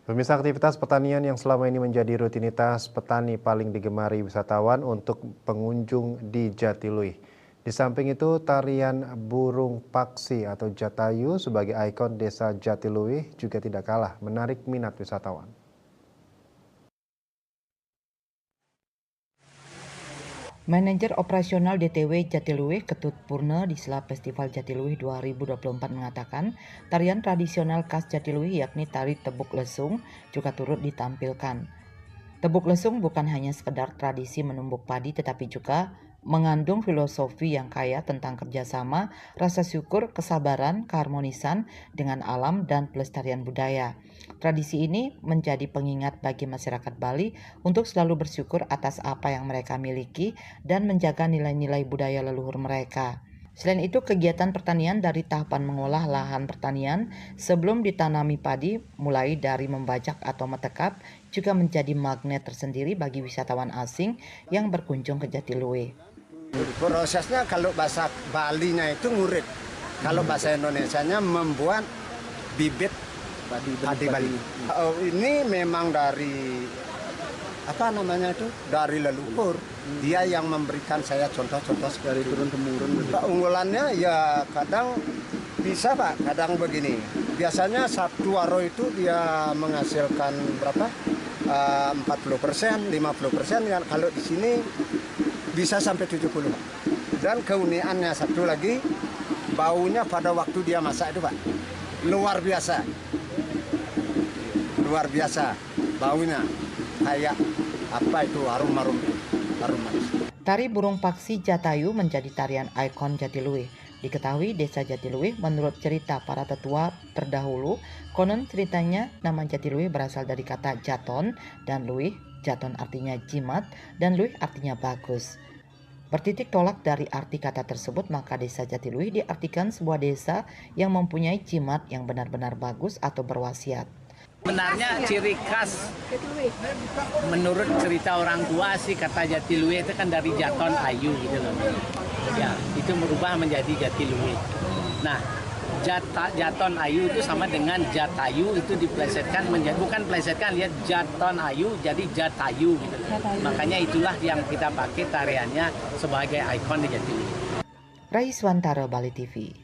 Pemirsa, aktivitas pertanian yang selama ini menjadi rutinitas petani paling digemari wisatawan untuk pengunjung di Jatiluwih. Di samping itu, tarian burung paksi atau Jatayu sebagai ikon desa Jatiluwih juga tidak kalah menarik minat wisatawan. Manajer Operasional DTW Jatiluwih Ketut Purna di sela Festival Jatiluwih 2024 mengatakan, tarian tradisional khas Jatiluwih yakni tari Tebuk Lesung juga turut ditampilkan. Tebuk Lesung bukan hanya sekedar tradisi menumbuk padi tetapi juga mengandung filosofi yang kaya tentang kerjasama, rasa syukur, kesabaran, keharmonisan dengan alam, dan pelestarian budaya. Tradisi ini menjadi pengingat bagi masyarakat Bali untuk selalu bersyukur atas apa yang mereka miliki dan menjaga nilai-nilai budaya leluhur mereka. Selain itu, kegiatan pertanian dari tahapan mengolah lahan pertanian sebelum ditanami padi, mulai dari membajak atau metekap, juga menjadi magnet tersendiri bagi wisatawan asing yang berkunjung ke Jatiluwih. Prosesnya kalau bahasa Balinya itu ngurit, kalau bahasa Indonesianya membuat bibit padi Bali. Ini memang dari apa namanya itu, dari leluhur. Dia yang memberikan saya contoh-contoh dari turun temurun. Unggulannya ya kadang bisa Pak, kadang begini. Biasanya satu waro itu dia menghasilkan berapa? 40%, 50%. Kalau di sini bisa sampai 70. Dan keunikannya satu lagi, baunya pada waktu dia masak itu Pak, luar biasa. Luar biasa baunya, kayak apa itu, harum manis. Tari burung paksi Jatayu menjadi tarian ikon Jatiluwih. Diketahui desa Jatiluwih menurut cerita para tetua terdahulu, konon ceritanya nama Jatiluwih berasal dari kata jaton dan luwih. Jaton artinya jimat dan luwih artinya bagus. Bertitik tolak dari arti kata tersebut, maka desa Jatiluwih diartikan sebuah desa yang mempunyai jimat yang benar-benar bagus atau berwasiat. Sebenarnya ciri khas menurut cerita orang tua sih, kata Jatiluwih itu kan dari Jaton Ayu gitu loh. Ya, itu merubah menjadi Jatiluwih. Nah, Jaton Ayu itu sama dengan Jatayu, itu diplesetkan menjadi, bukan plesetkan, lihat Jaton Ayu jadi Jatayu gitu. Makanya itulah yang kita pakai tariannya sebagai ikon di Jatiluwih. Raiswantara, Bali TV.